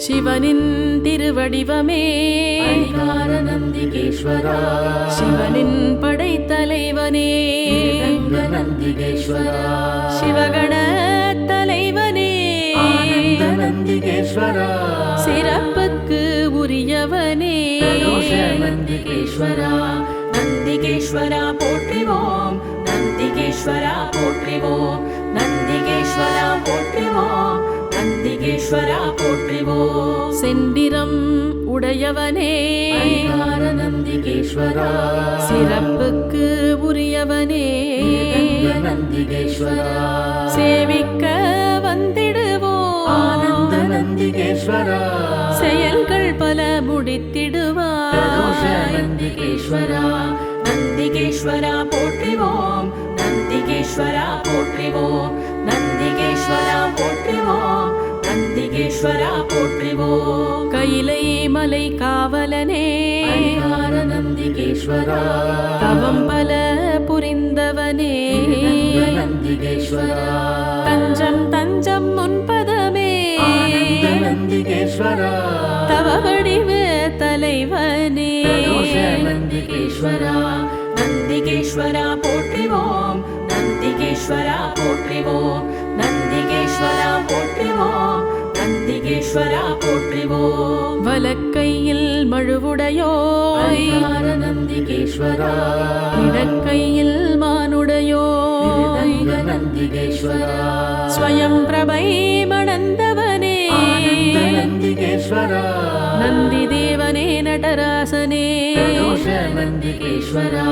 சிவனின் திருவடிவமே அரிகார நந்திகேஸ்வரா, சிவனின் படைத்தலைவனே நந்திகேஸ்வரா, சிவகண தலைவனே ஆனந்த நந்திகேஸ்வரா, சிறப்புக்கு உரியவனே நந்திகேஸ்வரா, நந்திகேஸ்வரா போற்றிவோம், நந்திகேஸ்வரா போற்றிவோம், நந்திகேஸ்வரா போற்றிவோம், நந்திகேஸ்வரா போற்றிவோம். செந்திரம் உடையவனே அரிகார நந்திகேஸ்வரா, சிறப்புக்கு உரியவனே நந்திகேஸ்வரா, சேவிக்க வந்திடுவோம் ஆனந்த நந்திகேஸ்வரா, செயல்கள் பல முடித்திடுவாய். நந்திகேஸ்வரா, நந்திகேஸ்வரா போற்றிவோம், நந்திகேஸ்வரா போற்றிவோம், நந்திகேஸ்வரா போற்றிவோம், நந்திகேஸ்வரா போற்றிவோம். கைலை மலை காவலனே அரிகார நந்திகேஸ்வரா, தவம் பல புரிந்தவனே நந்திகேஸ்வரா, தஞ்சம் தஞ்சம் முன்பதமே ஆனந்த நந்திகேஸ்வரா, தவ வடிவ தலைவனே நந்திகேஸ்வரா, நந்திகேஸ்வரா போற்றிவோம், நந்திகேஸ்வரா போற்றிவோம், நந்திகேஸ்வரா போற்றிவோம், நந்திகேஸ்வரா போற்றிவோம். வலக்கையில் மழுவுடையோய் அரிகார நந்திகேஸ்வரா, இடக்கையில் மானுடையோய் நந்திகேஸ்வரா, ஸ்வயம் பிரபை மணந்தவனே ஆனந்த நந்திகேஸ்வரா, நந்தி தேவனே நடராசனே நந்திகேஸ்வரா,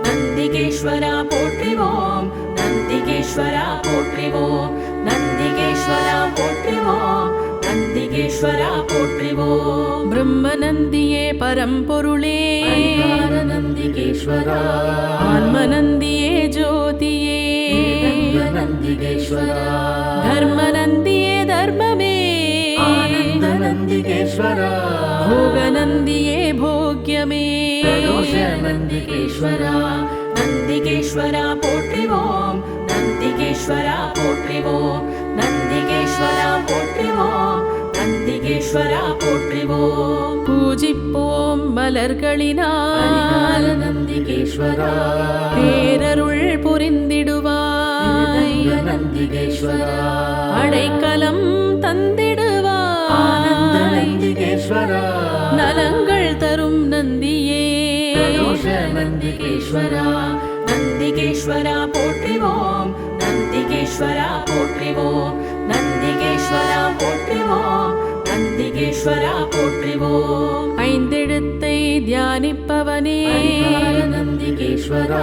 நந்திகேஸ்வரா போற்றிவோம், நந்திகேஸ்வரா போற்றிவோம், நந்திகேஸ்வரா போற்றிவோம், நந்திகேஸ்வரா போற்றிவோம். பிரம்ம நந்தியே பரம்பொருளே அரிகார நந்திகேஸ்வரா, ஆன்ம நந்தியே ஜோதியே நந்திகேஸ்வரா, தர்ம நந்தியே தர்மமே ஆனந்த நந்திகேஸ்வரா, போக நந்தியே போக்யமே நந்திகேஸ்வரா, நந்திகேஸ்வரா போற்றிவோம், நந்திகேஸ்வரா போற்றிவோம், நந்திகேஸ்வரா போற்றிவோம், நந்திகேஸ்வரா போற்றிவோம். பூஜிப்போம் மலர்களினால் நந்திகேஸ்வரா, பேரருள் புரிந்திடுவாய். நந்திகேஸ்வரா, அடைக்கலம் தந்திடுவாய். நந்திகேஸ்வரா, நலங்கள் தரும் நந்தியே நந்திகேஸ்வரா, நந்திகேஸ்வரா போற்றிவோம், நந்திகேஸ்வரா போற்றிவோம், நந்திகேஸ்வரா போற்றிவோம், நந்திகேஸ்வரா போற்றிவோம். ஐந்தெழுத்தை தியானிப்பவனே நந்திகேஸ்வரா,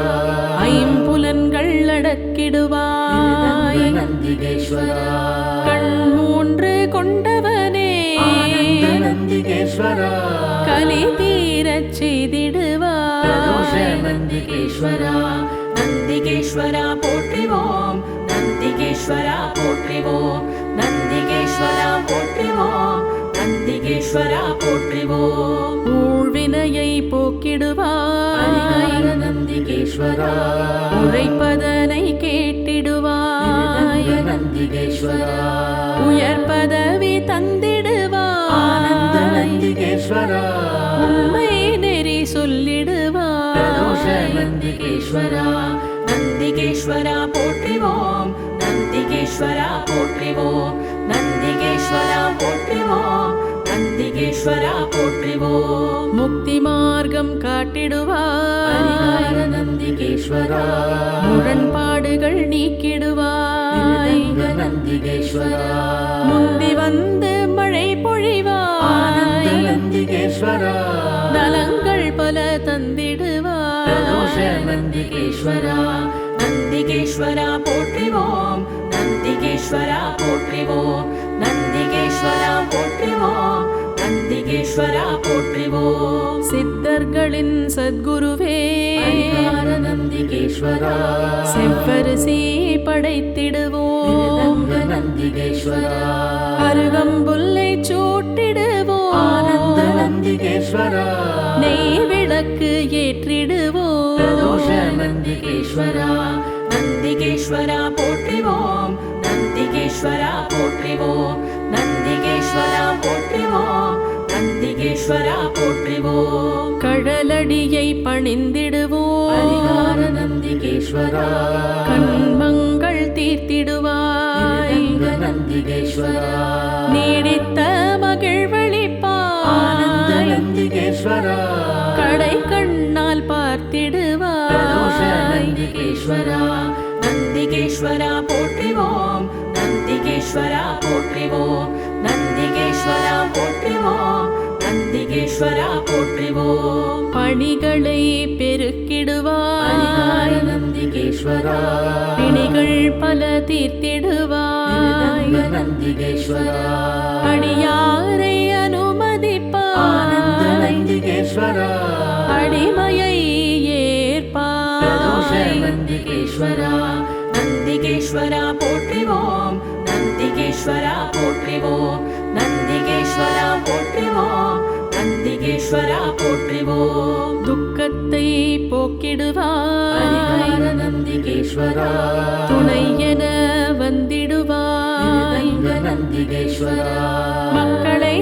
ஐம்புலன்கள் அடக்கிடுவாய். நந்திகேஸ்வரா, கண் மூன்று கொண்டவனே நந்திகேஸ்வரா, கலி தீரச் செய்திடுவாய். நந்திகேஸ்வரா, நந்திகேஸ்வரா போற்றிவோம், நந்திகேஸ்வரா போற்றிவோம், நந்திகேஸ்வரா போற்றிவோம், நந்திகேஸ்வரா போற்றிவோம். ஊழ்வினையை போக்கிடுவாய். நந்திகேஸ்வரா, உரைப்பதனை கேட்டிடுவாய். நந்திகேஸ்வரா, உயர் பதவி தந்திடுவாய். நந்திகேஸ்வரா, உண்மை நெறி சொல்லிடுவாய். நந்திகேஸ்வரா, நந்திகேஸ்வரா போற்றிவோம், நந்திகேஸ்வரா போற்றிவோம், நந்திகேஸ்வரா போற்றிவோம், நந்திகேஸ்வரா போற்றிவோம். முக்தி மார்க்கம் காட்டிடுவாய். நந்திகேஸ்வரா, முரண்பாடுகள் நீக்கிடுவாய். நந்திகேஸ்வரா, முந்தி வந்து மழை பொழிவாய். நந்திகேஸ்வரா, நலங்கள் பல தந்திடுவாய். நந்திகேஸ்வரா, நந்திகேஸ்வரா போற்றிவோம், நந்திகேஸ்வரா போற்றிவோம், நந்திகேஸ்வரா போற்றிவோம், நந்திகேஸ்வரா போற்றிவோம். சித்தர்களின் சத்குருவே நந்திகேஸ்வரா, செவ்வரிசி படைத்திடுவோம். நந்திகேஸ்வரா, அருகம்புல்லை சூட்டிடுவோம். நந்திகேஸ்வரா, நெய் விளக்கு ஏற்றிடுவோம். நந்திகேஸ்வரா, நந்திகேஸ்வரா போற்றிவோம், நந்திகேஸ்வரா போற்றிவோம் நந்திகேஸ்வரா போற்றிவோம் நந்திகேஸ்வரா போற்றிவோம் கடலடியை பணிந்திடுவோம் பரிகார நந்திகேஸ்வரா கண்மங்கள் தீர்த்திடுவாய் ரங்க நந்திகேஸ்வரா நீடித்த ஆனந்த மகிழ்வளிப்பாய் நந்திகேஸ்வரா கடை கண்ணால் பிரதோஷ பார்த்திடுவாய் நந்திகேஸ்வரா நந்திகேஸ்வரா போற்றிவோம் நந்திகேஸ்வரா போற்றிவோம் நந்திகேஸ்வரா போற்றிவோம் நந்திகேஸ்வரா போற்றிவோம் பணிகளை பரிகார பெருக்கிடுவாய் நந்திகேஸ்வரா பிணிகள் பல தீர்த்திடுவாய் ரங்க நந்திகேஸ்வரா அடியாரை ஆனந்த அனுமதிப்பாய் நந்திகேஸ்வரா அடிமையை பிரதோஷ ஏற்பாய் நந்திகேஸ்வரா நந்திகேஸ்வரா போற்றிவோம் நந்திகேஸ்வரா போற்றிவோம் நந்திகேஸ்வரா போற்றிவோம் நந்திகேஸ்வரா போற்றிவோம் துக்கத்தை போக்கிடுவாய் பரிகார நந்திகேஸ்வரா துணை என வந்திடுவாய் ரங்க நந்திகேஸ்வரா மக்களை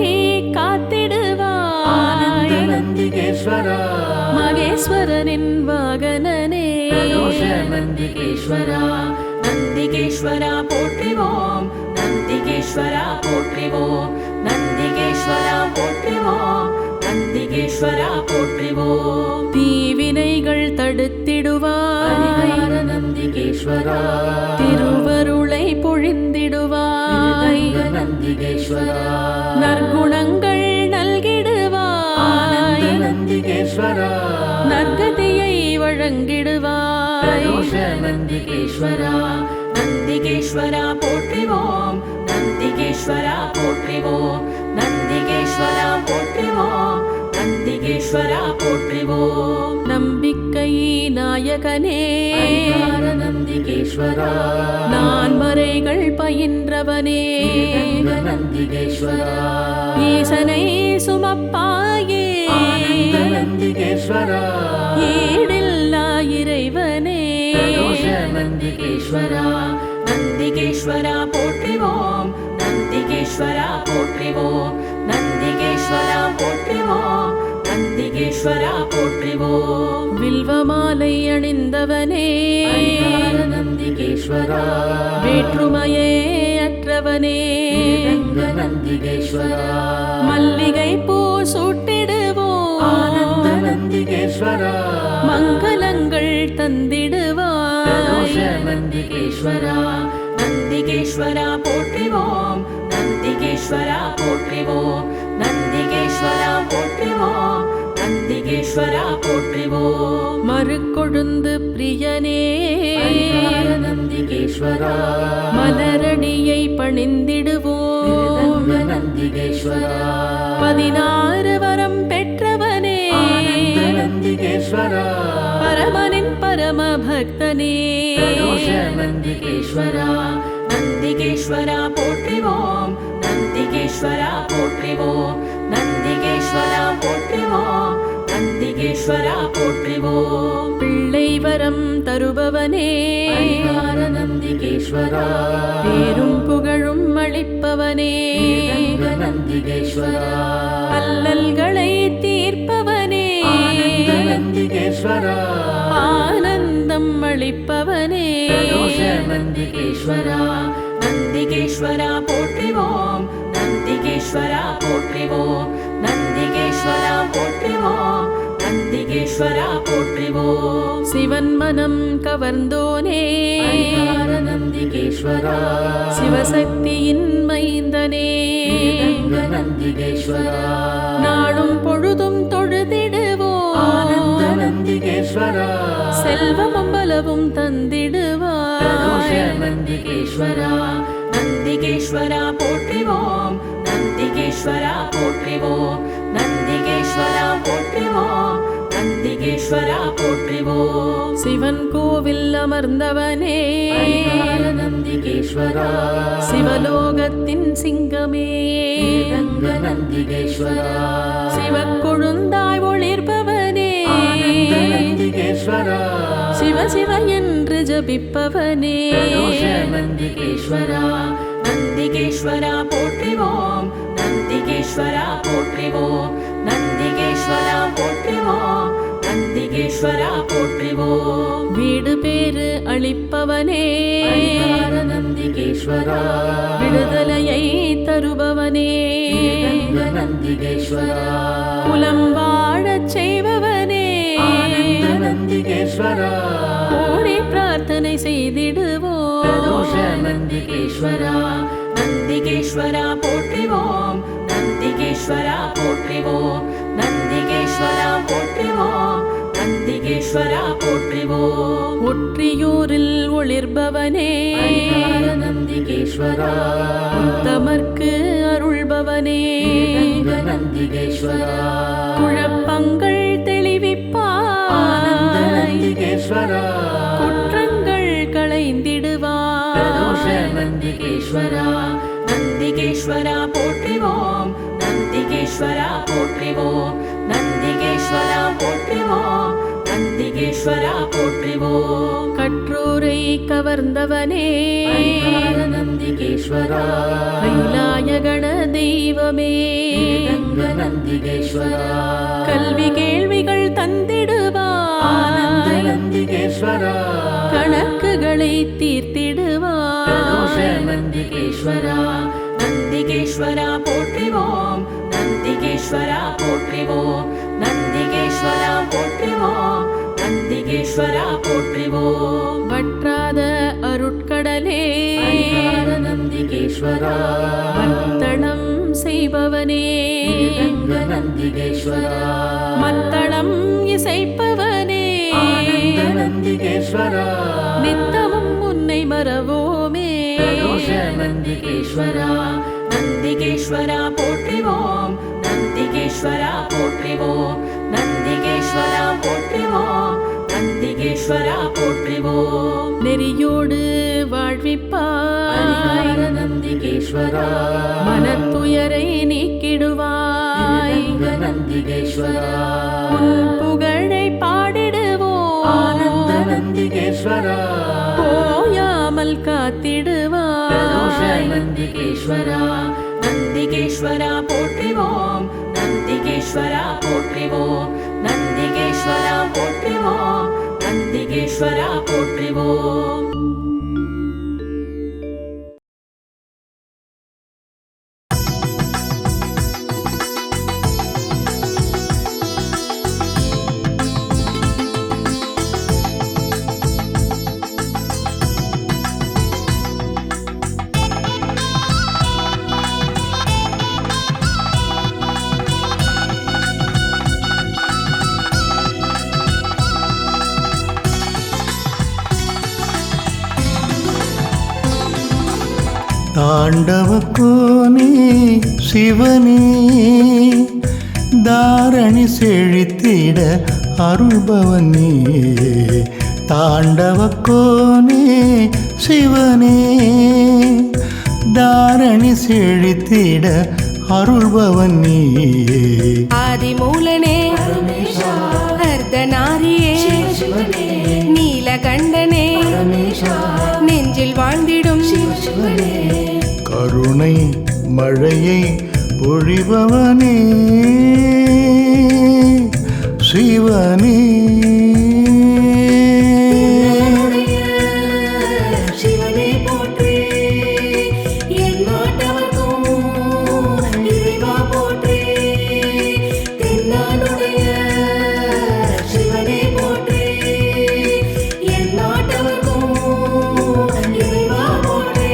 ஆனந்த காத்திடுவாய் நந்திகேஸ்வரா மகேஸ்வரனின் வாகனனே பிரதோஷ நந்திகேஸ்வரா நந்திகேஸ்வரா போற்றிவோம் நந்திகேஸ்வரா போற்றிவோம் நந்திகேஸ்வரா போற்றிவோம் நந்திகேஸ்வரா போற்றிவோம் தீவினைகள் தடுத்திடுவாய் பரிகார நந்திகேஸ்வரா திருவருளை பொழிந்திடுவாய் ரங்க நந்திகேஸ்வரா நற்குணங்கள் ஆனந்த நல்கிடுவாய் நந்திகேஸ்வரா நற்கதியை வழங்கிடுவாய் பிரதோஷ நந்திகேஸ்வரா நந்திகேஸ்வரா போற்றிவோம் நந்திகேஸ்வரா போற்றிவோம் நந்திகேஸ்வரா போற்றிவோம் நந்திகேஸ்வரா போற்றிவோம் நம்பிக்கை நாயகனே பரிகார நந்திகேஸ்வரா நான் மறைகள் பயின்றவனே ரங்க நந்திகேஸ்வரா ஈசனை சுமப்பாயே ஆனந்த நந்திகேஸ்வரா ஈடில்லா இறைவனே பிரதோஷ நந்திகேஸ்வரா நந்திகேஸ்வரா போற்றிவோம் நந்திகேஸ்வரா போற்றிவோம் நந்திகேஸ்வரா போற்றிவோம் நந்திகேஸ்வரா போற்றிவோம் வில்வமாலை அணிந்தவனே பரிகார நந்திகேஸ்வரா வேற்றுமையே அற்றவனே ரங்க நந்திகேஸ்வரா மல்லிகை பூ ஆனந்த சூட்டிடுவோம் நந்திகேஸ்வரா மங்களங்கள் பிரதோஷ தந்திடுவாய் நந்திகேஸ்வரா நந்திகேஸ்வரா போற்றிவோம் நந்திகேஸ்வரா போற்றிவோம் நந்திகேஸ்வரா போற்றிவோம் நந்திகேஸ்வரா போற்றிவோம் மறுக்கொழுந்து பிரியனே பரிகார நந்திகேஸ்வரா மலரடியை பணிந்திடுவோம் ரங்க நந்திகேஸ்வரா 16 வரம் பெற்றவனே ஆனந்த நந்திகேஸ்வரா பரமனின் பரம பக்தனே பிரதோஷ நந்திகேஸ்வரா நந்திகேஸ்வரா போற்றிவோம் நந்திகேஸ்வரா போற்றிவோம் நந்திகேஸ்வரா போற்றிவோம் நந்திகேஸ்வரா போற்றிவோம் பிள்ளை வரம் தருபவனே பரிகார நந்திகேஸ்வரா பேரும் புகழும் அளிப்பவனே ரங்க நந்திகேஸ்வரா அல்லல்களை தீர்ப்பவனே ஆனந்த நந்திகேஸ்வரா ஆனந்தம் அளிப்பவனே பிரதோஷ நந்திகேஸ்வரா நந்திகேஸ்வரா போற்றிவோம் நந்திகேஸ்வரா போற்றிவோம் நந்திகேஸ்வரா போற்றிவோம் நந்திகேஸ்வரா போற்றிவோம் சிவன் மனம் கவர்ந்தோனே பரிகார நந்திகேஸ்வரா சிவசக்தியின் மைந்தனே ரங்க நந்திகேஸ்வரா நாளும் பொழுதும் ஆனந்த தொழுதிடுவோம் நந்திகேஸ்வரா செல்வமும் பலவும் பிரதோஷ தந்திடுவாய் நந்திகேஸ்வரா நந்திகேஸ்வரா போற்றிவோம் நந்திகேஸ்வரா போற்றிவோம் நந்திகேஸ்வரா போற்றிவோம் நந்திகேஸ்வரா போற்றிவோம் சிவன் கோவில் அமர்ந்தவனே பரிகார நந்திகேஸ்வரா சிவலோகத்தின் சிங்கமே ரங்க நந்திகேஸ்வரா சிவக்கொழுந்தாய் ஒளிர்பவனே ஆனந்த நந்திகேஸ்வரா சிவ சிவ என்று ஜபிப்பவனே பிரதோஷ நந்திகேஸ்வரா நந்திகேஸ்வரா போற்றிவோம் நந்திகேஸ்வரா போற்றிவோம் நந்திகேஸ்வரா போற்றிவோம் நந்திகேஸ்வரா போற்றிவோம் வீடு பேறு அளிப்பவனே ஹரிஹர நந்திகேஸ்வரா விடுதலையை தருபவனே ஸ்ரீரங்க நந்திகேஸ்வரா குலம் வாழச் செய்பவனே ஆனந்த நந்திகேஸ்வரா கோடி பிரார்த்தனை செய்திடுவோம் பிரதோஷ நந்திகேஸ்வரா நந்திகேஸ்வரா போற்றிவோம் நந்திகேஸ்வரா போற்றிவோம் நந்திகேஸ்வரா போற்றிவோம் நந்திகேஸ்வரா போற்றிவோம் ஒற்றியூரில் ஒளிர்பவனே ஹரிஹர நந்திகேஸ்வரா தமர்க்கு அருள்பவனே ஸ்ரீரங்க நந்திகேஸ்வரா குழப்பங்கள் ஆனந்த தெளிவிப்பாய் நந்திகேஸ்வரா குற்றங்கள் பிரதோஷ களைந்திடுவாய் நந்திகேஸ்வரா நந்திகேஸ்வரா போற்றிவோம் நந்திகேஸ்வரா போற்றிவோம் நந்திகேஸ்வரா போற்றிவோம் நந்திகேஸ்வரா போற்றிவோம் கற்றோரை கவர்ந்தவனே ஹரிஹர நந்திகேஸ்வரா கைலாய கண தெய்வமே ஸ்ரீரங்க நந்திகேஸ்வரா கல்வி கேள்விகள் ஆனந்த தந்திடுவாய் நந்திகேஸ்வரா கணக்குகளை பிரதோஷ தீர்த்திடுவாய் நந்திகேஸ்வரா நந்திகேஸ்வரா போற்றிவோம் நந்திகேஸ்வரா போற்றிவோம் நந்திகேஸ்வரா போற்றிவோம் நந்திகேஸ்வரா போற்றிவோம் வற்றாத அருட்கடலே ஹரிஹர நந்திகேஸ்வரா மத்தளம் செய்பவனே ஸ்ரீரங்க நந்திகேஸ்வரா மத்தளம் இசைப்பவனே ஆனந்த நந்திகேஸ்வரா நித்தமும் உன்னை மறவோமே பிரதோஷ நந்திகேஸ்வரா நந்திகேஸ்வரா போற்றிவோம் நந்திகேஸ்வரா போற்றிவோம் நந்திகேஸ்வரா போற்றிவோம் நந்திகேஸ்வரா போற்றிவோம் நெறியோடு வாழ்விப்பாய் ஹரிஹர நந்திகேஸ்வரா மனத்துயரை நீக்கிடுவாய் ஸ்ரீரங்க நந்திகேஸ்வரா உன் புகழை ஆனந்த பாடிடுவோம் நந்திகேஸ்வரா போயாமல் பிரதோஷ காத்திடுவாய் நந்திகேஸ்வரா நந்திகேஸ்வரா போற்றிவோம் நந்திகேஸ்வரா போற்றிவோம் நந்திகேஸ்வரா போற்றிவோம் நந்திகேஸ்வரா போற்றிவோம் தாண்டவக்கோனே சிவனே தாரணி செழித்திட அருள்பவனே தாண்டவக்கோனே சிவனே தாரணி செழித்திட அருள்பவனே ஆதிமூலனே அர்த்தநாரியே நீலகண்டனே நெஞ்சில் வாழ்ந்திடும் கருணை மழையை பொழிபவனே சிவனே சிவனே போற்றி என் நாட்டவர்க்கும் இறைவா போற்றி தென்னாடுடைய சிவனே போற்றி என் நாட்டவர்க்கும் இறைவா போற்றி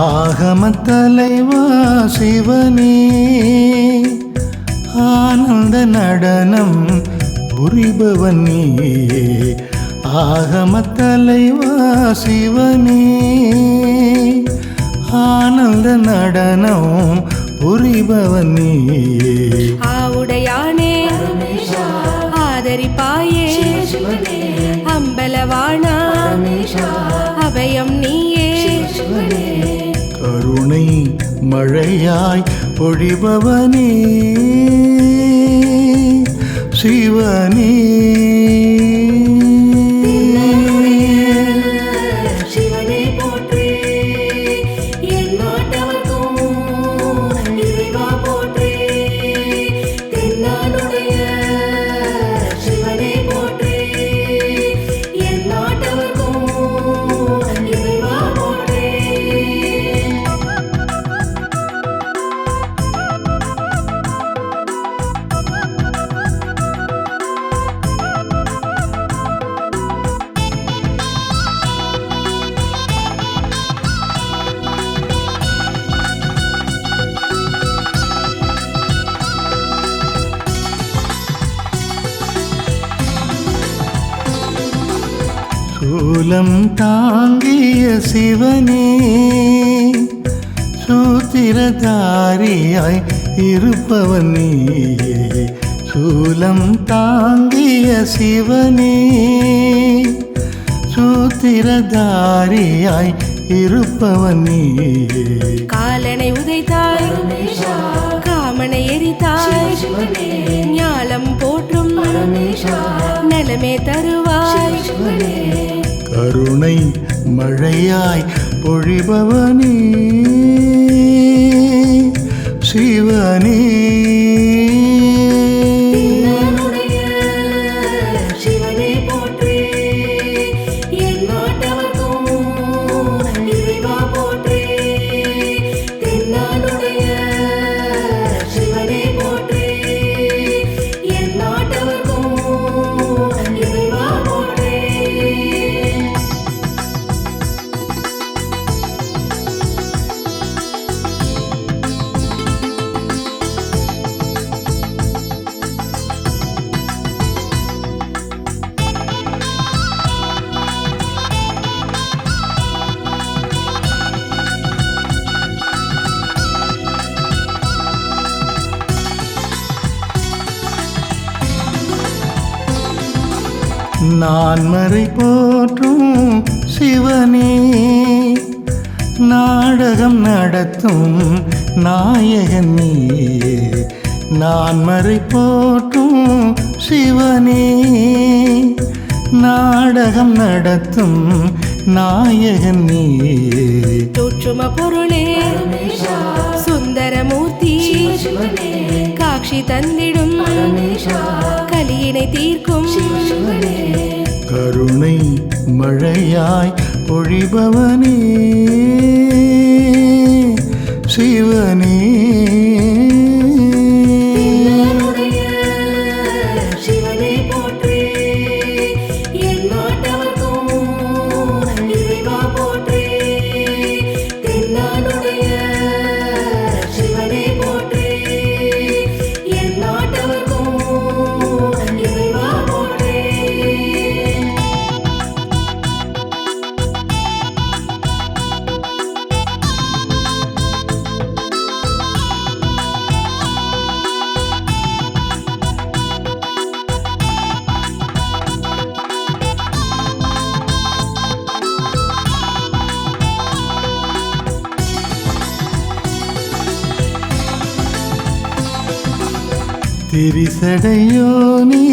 ஆகமத் தலைவா சிவனே ஆனந்த நடனம் புரிபவன் நீ ஆகமத் தலைவா சிவனே ஆனந்த நடனம் புரிபவன் நீயே ஆவுடையானே பரமேஷா ஆதரிப்பாயே சிவனே அம்பலவானா பரமேஷா அபயம் நீயே சிவனே கருணை மழையாய் பொழிபவனே சிவனே சிவனே போற்றி எந்நாட்டவர்க்கும் இறைவா போற்றி தென்னாடுடைய சிவனே போற்றி எந்நாட்டவர்க்கும் இறைவா போற்றி சூலம் தாங்கிய சிவனே சூத்திரதாரியாய் இருப்பவன் நீயே சூலம் தாங்கிய சிவனே சூத்திரதாரியாய் இருப்பவன் நீயே காலனை உதைத்தாய் பரமேஷா காமனை எரித்தாய் சிவனே ஞாலம் போற்றும் பரமேஷா நலமே தருவாய் சிவனே கருணை மழையாய் பொழிபவனே சிவனே தென்னாடுடைய சிவனே போற்றி எந்நாட்டவர்க்கும் இறைவா போற்றி தென்னாடுடைய சிவனே போற்றி எந்நாட்டவர்க்கும் இறைவா போற்றி நான் மறை போற்றும் சிவனே நாடகம் நடத்தும் நாயகன் நீயே நான் மறை போற்றும் சிவனே நாடகம் நடத்தும் நாயகன் நீயே தோற்றும பொருளே பரமேஷா சுந்தரமூர்த்தி சிவனே காட்சி தந்திடும் பரமேஷா கலியினை தீர்க்கும் சிவனே கருணை மழையாய் பொழிபவனே சிவனே தென்னாடுடைய சிவனே போற்றி எந்நாட்டவர்க்கும் இறைவா போற்றி தென்னாடுடைய சிவனே போற்றி எந்நாட்டவர்க்கும் இறைவா போற்றி திரிசடையோனே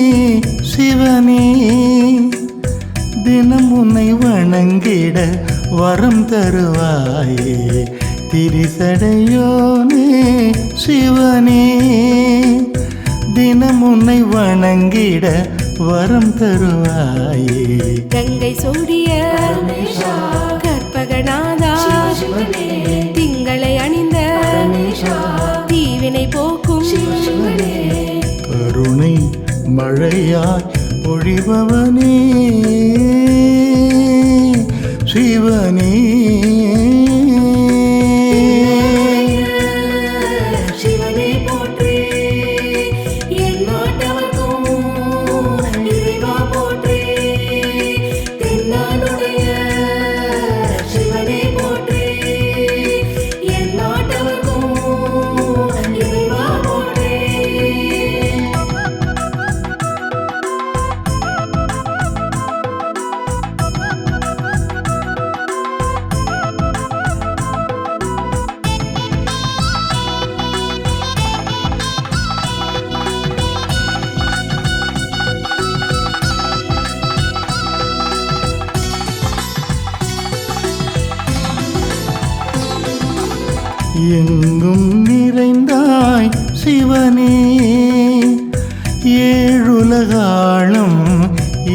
சிவனே தினம் உன்னை வணங்கிட வரம் தருவாயே திரிசடையோனே சிவனே தினம் உன்னை வணங்கிட வரம் தருவாயே கங்கை சூடிய பரமேஷா கற்பகநாதா சிவனே திங்களை அணிந்த பரமேஷா தீவினை போக்கும் சிவனே கருணை மழையாய் பொழிபவனே சிவனே சிவனே போற்றி எந்நாட்டவர்க்கும் இறைவா போற்றி தென்னாடுடைய சிவனே போற்றி எந்நாட்டவர்க்கும் எங்கும் நிறைந்தாய் சிவனே ஏழுலகாளும்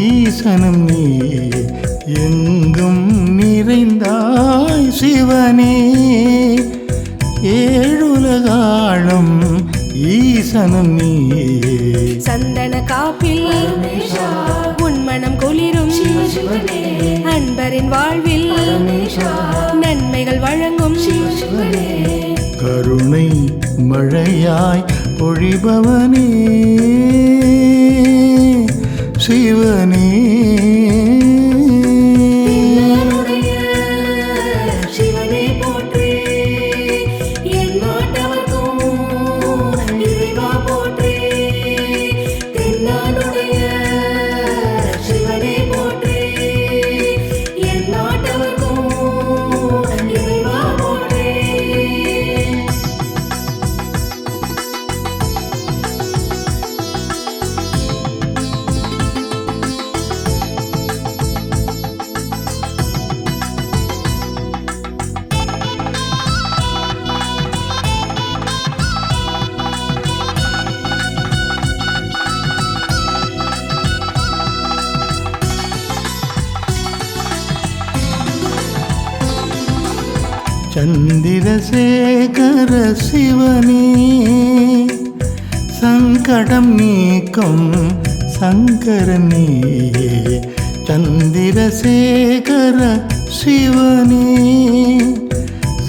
ஈசனும் நீ எங்கும் நிறைந்தாய் சிவனே ஏழுலகாளும் ஈசனும் நீ சந்தன காப்பில் பரமேஷா உன்மனம் குளிரும் சிவனே அன்பரின் வாழ்வில் பரமேஷா நன்மைகள் வழங்கும் சிவனே கருணை மழையாய் பொழிபவனே சிவனே என்னுடைய சிவனே போற்றி என் நாட்டவர்க்கும் இறைவா போற்றி தென்னாடுடைய சிவனே போற்றி என் நாட்டவர்க்கும் இறைவா போற்றி சந்திரசேகர சிவனே சங்கடம் நீக்கும் சங்கரனே சந்திரசேகர சிவனே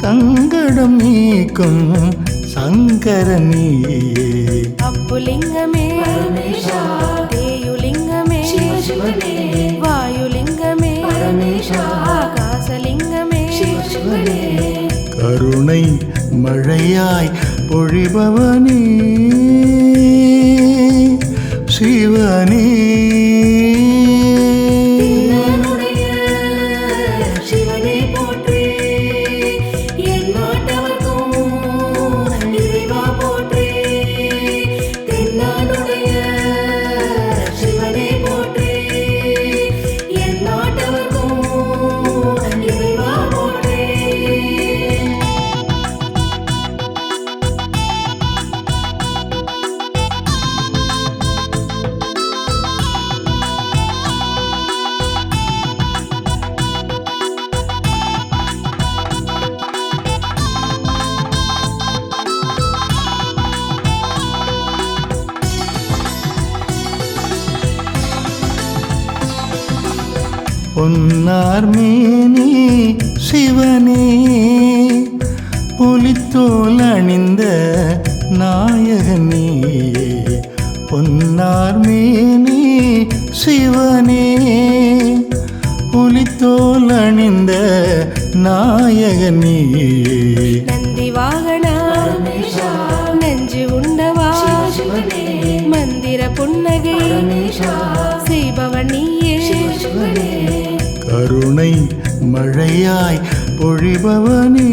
சங்கடம் நீக்கும் சங்கரனே அப்புலிங்கமே பரமேஷா தேயுலிங்கமே சிவனே வாயுலிங்கமே பரமேஷா ஆகாசலிங்கமே சிவனே கருணை மழையாய் பொழிபவனே சிவனே என்னுடைய சிவனே போற்றி என் நாட்டவர்க்கும் இறைவா போற்றி தென்னாடுடைய சிவனே போற்றி என் நாட்டவர்க்கும் இறைவா போற்றி பொன்னார் மேனி சிவனே புலித்தோல் அணிந்த நாயகனே பொன்னார் மேனி சிவனே புலித்தோல் அணிந்த நாயகனே நந்தி வாகனா பரமேஷா நெஞ்சு உண்டவா சிவனே மந்திர புன்னகை பரமேஷா செய்பவன் நீயே சிவனே கருணை மழையாய் பொழிபவனே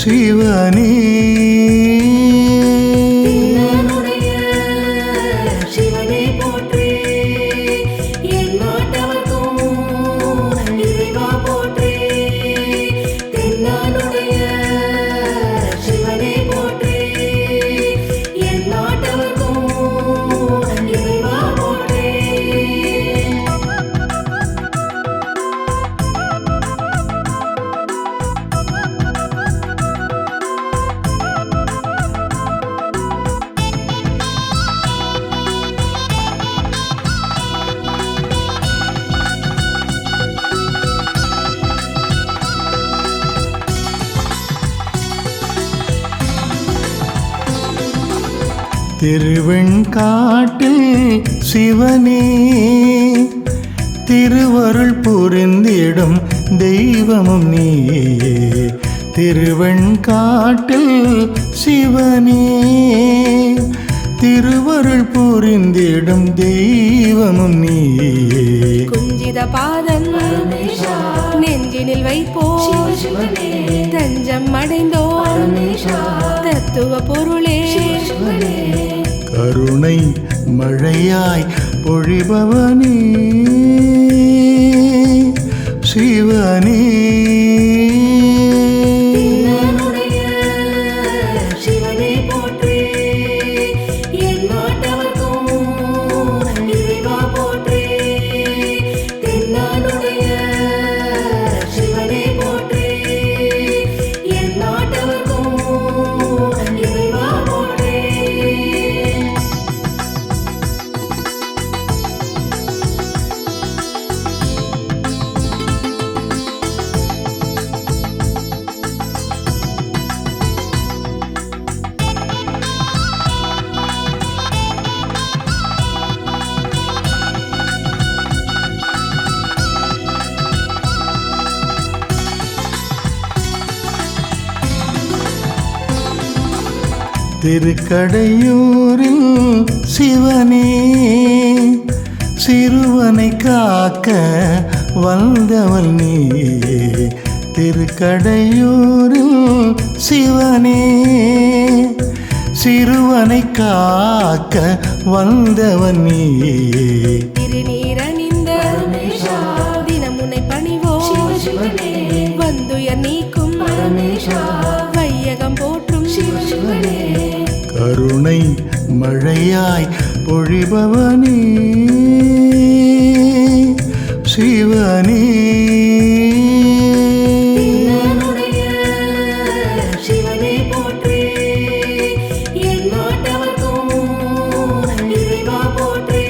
சிவனே என்னுடைய சிவனே போற்றி என் நாட்டவர்க்கும் இறைவா போற்றி தென்னாடுடைய சிவனே போற்றி என் நாட்டவர்க்கும் இறைவா போற்றி திருவெண்காட்டில் சிவனே திருவருள் புரிந்திடும் தெய்வமும் நீ திருவெண்காட்டில் சிவனே திருவருள் புரிந்திடும் தெய்வமும் நீ குஞ்சித பாதம் பரமேஷா நெஞ்சினில் வைப்போம் சிவனே தஞ்சம் அடைந்தோ பரமேஷா தத்துவ பொருளே சிவனே கருணை மழையாய் பொழிபவனே சிவனே திருக்கடையூரில் சிவனே சிறுவனை காக்க வந்தவள் நீயே திருக்கடையூரில் சிவனே சிறுவனை காக்க வந்தவன் நீயே திருநீரணிந்த பரமேஷா தினமுனை பணிவோ சிவனே வந்துயர் நீக்கும் பரமேஷா வையகம் போற்றும் சிவனே கருணை மழையாய் பொழிபவனே சிவனே என்னுடைய சிவனே போற்றி எந்நாட்டவர்க்கும் இறைவா போற்றி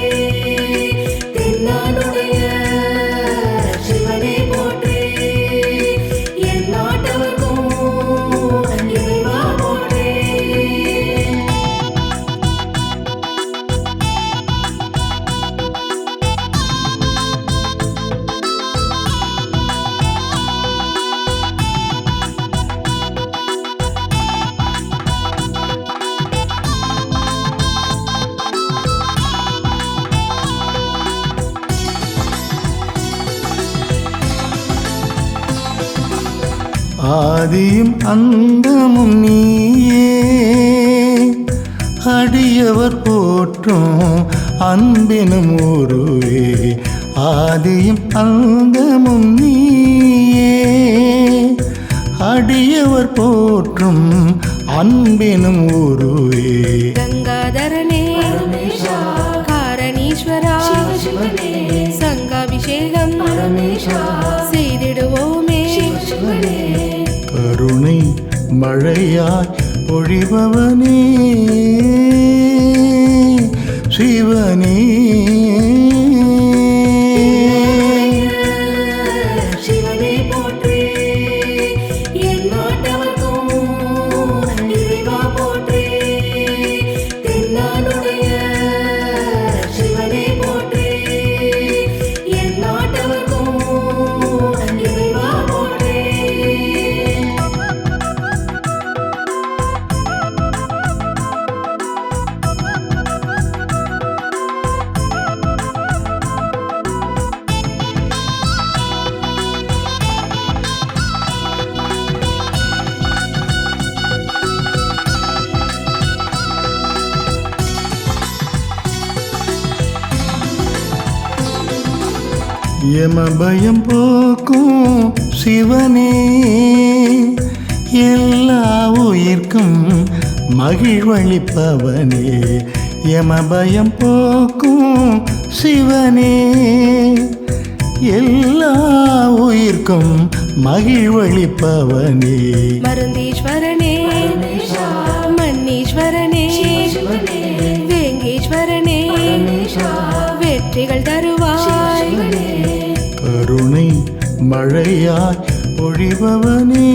தென்னாடுடைய சிவனே போற்றி எந்நாட்டவர்க்கும் இறைவா போற்றி ஆதியும் அந்தமும் நீயே அடியவர் போற்றும் அன்பினும் உருவே ஆதியும் அந்தமும் நீயே அடியவர் போற்றும் அன்பினும் உருவே கங்காதரனே பரமேஷா காரணீஸ்வரா சிவனே சங்காபிஷேகம் பரமேஷா செய்திடுவோமே சிவனே கருணை மழையாய் பொழிபவனே சிவனே சிவனே போற்றி எந்நாட்டவர்க்கும் இறைவா போற்றி தென்னாடுடைய சிவனே போற்றி எந்நாட்டவர்க்கும் இறைவா போற்றி யமபயம் போக்கும் சிவனே எல்லா உயிர்க்கும் மகிழ்வளிப்பவனே யமபயம் போக்கும் சிவனே எல்லா உயிர்க்கும் மகிழ்வளிப்பவனே மருந்தீஸ்வரனே பரமேஷா மன்னீஸ்வரனே சிவனே வேங்கீஸ்வரனே பரமேஷா வெற்றிகள் தருவாய் சிவனே கருணை மழையாய் பொழிபவனே